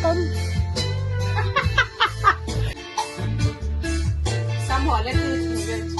tâm. Sao mỏ lên từ chủ viện.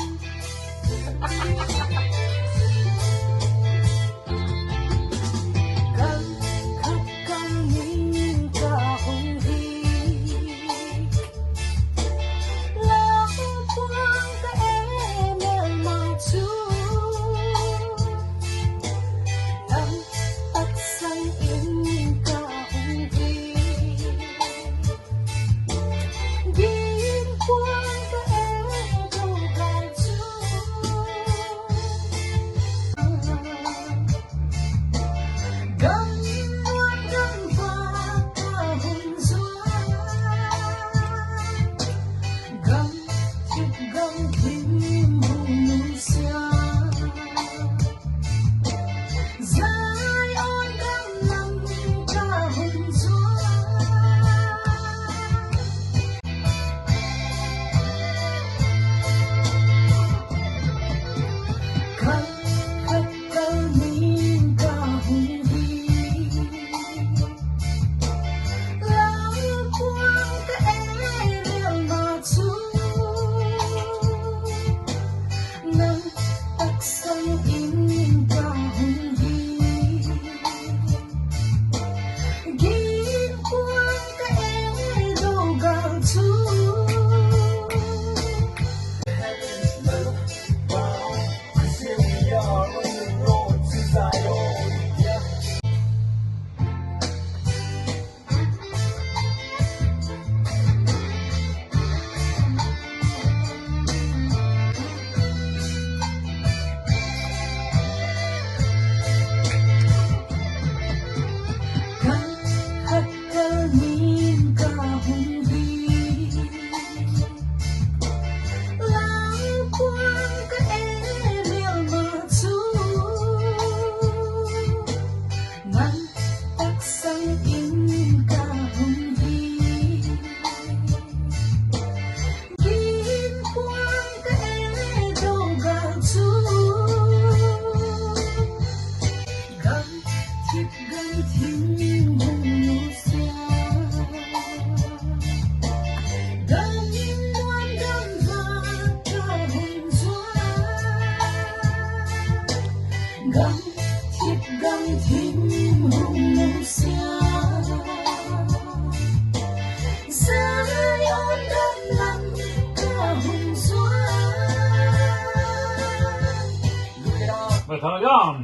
Mày thở không?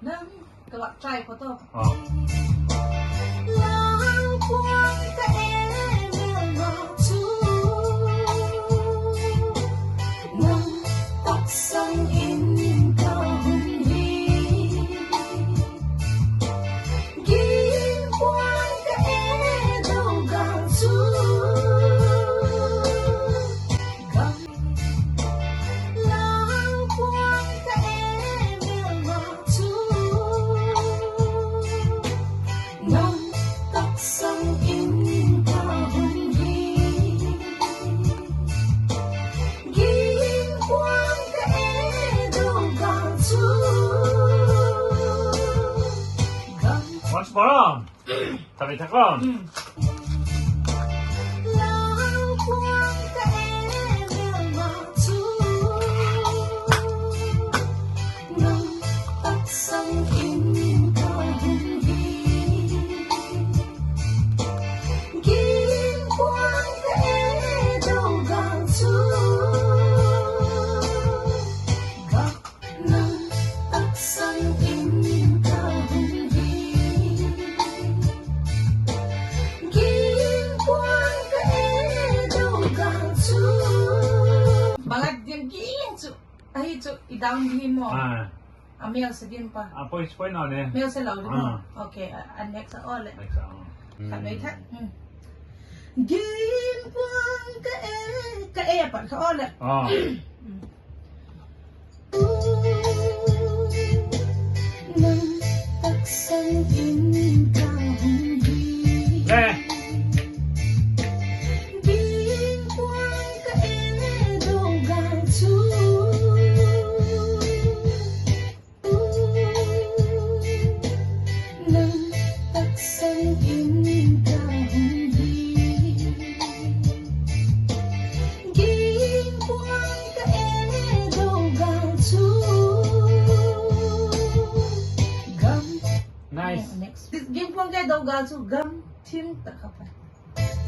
Nâng các bạn trai có tôi. Barang, tapi cakap. Hãy subscribe cho kênh Ghiền Mì Gõ để không bỏ lỡ i-down din mo. Ah. Mail sa din pa. Pois no ne. Mail sa law din mo. Okay, next all. Next on. Khat Vaiphei. Game quang ka e pa ka all. Oh. Nang taksang in ka hindi. Nè. Game quang ka e do ga chu. Nang taksang in ka hindi. Game quang ka e do ga chu. Gam. Nice. Next. Game quang ka do ga chu gam tim ta ka pa.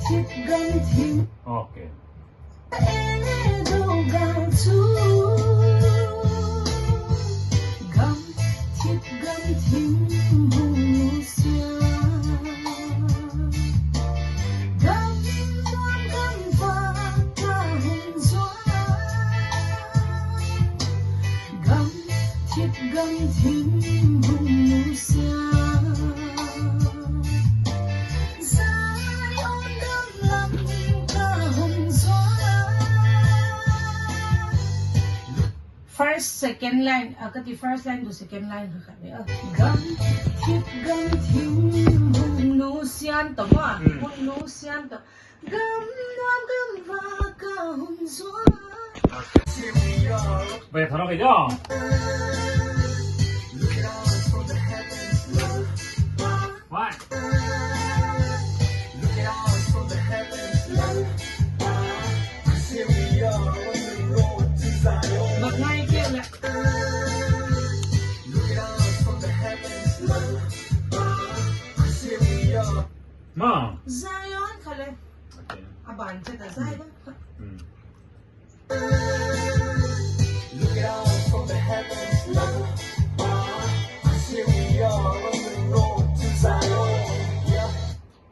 Tip gam tim. Okay. Do ga chu. Gam tip gam tim hung sia. Gam nuam gam pa ka hung zua. Gam tip gam tim hung sia. Sai on gam lam ka hung zua. First, second line. Agad first line to second line. Gam tip gam tim hung no sian to mo. Hung no sian to. Gam nuam gam pa ka hung zua. Bây giờ thằng nó cái đó. What? Bật ngay kia lại. Mom. Zion khale. Okay. Aban sa ta Zion.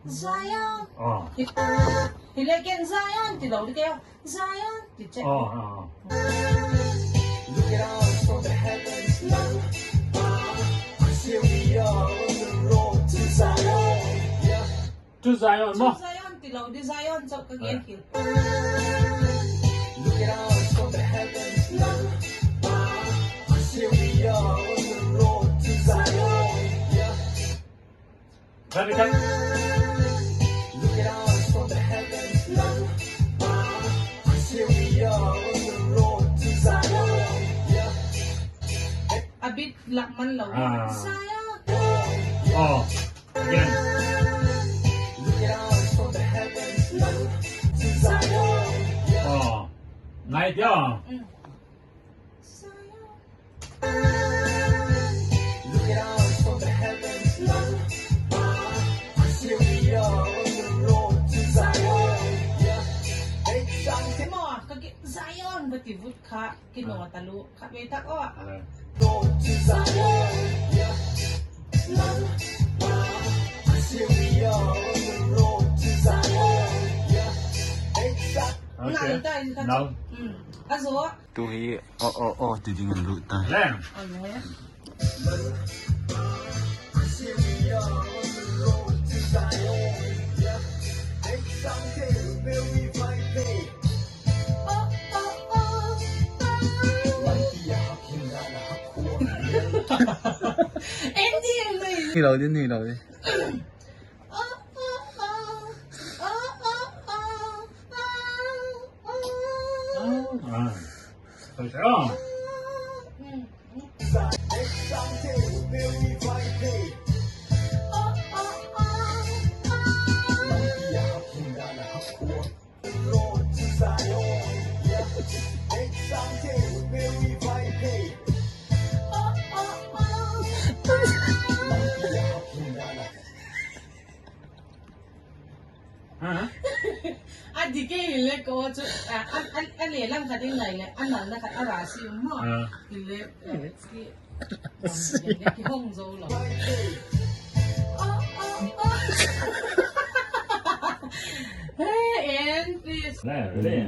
Zion. Oh. Hilagyan Zion. Tilaw di kayo. Zion. Ti-check. Oh. To Zion mo. Zion. Tilaw di Zion. So, kagyan kill. Ready, cut. A bit lakman law. Zion. Oh. Again. Oh. Nice, yeah. Zion. Mo, kagyan Zion. Bati vut ka. Kinawa talo. Khat Vaiphei ko. Okay. No. No. Azo. Tôi titingin dulu tayo. Lên. Okay. Ending này. Hilaw din. Thôi sẽ không? Adi ke hile ko chu an le lang ka ding lai le an nan na ka ara si mo hile ki hong zo lo hey and please Này, ready?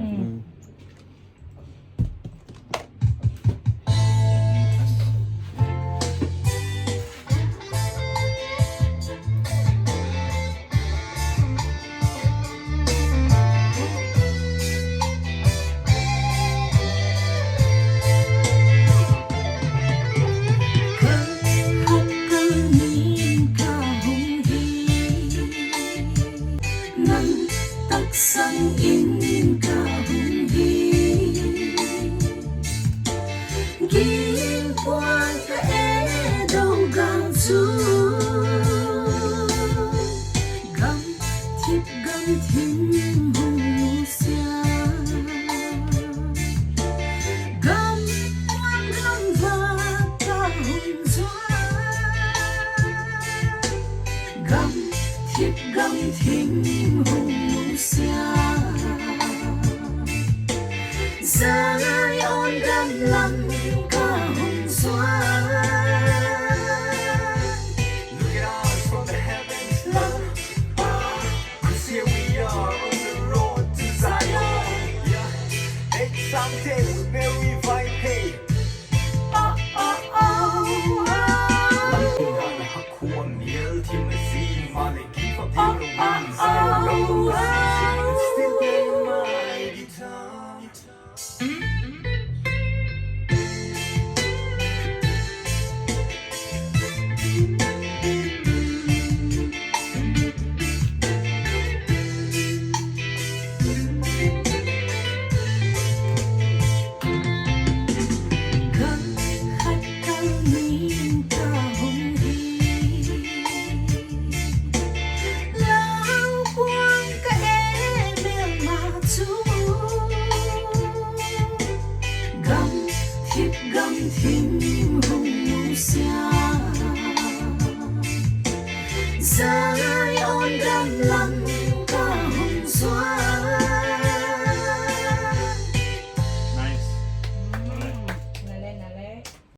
lặng im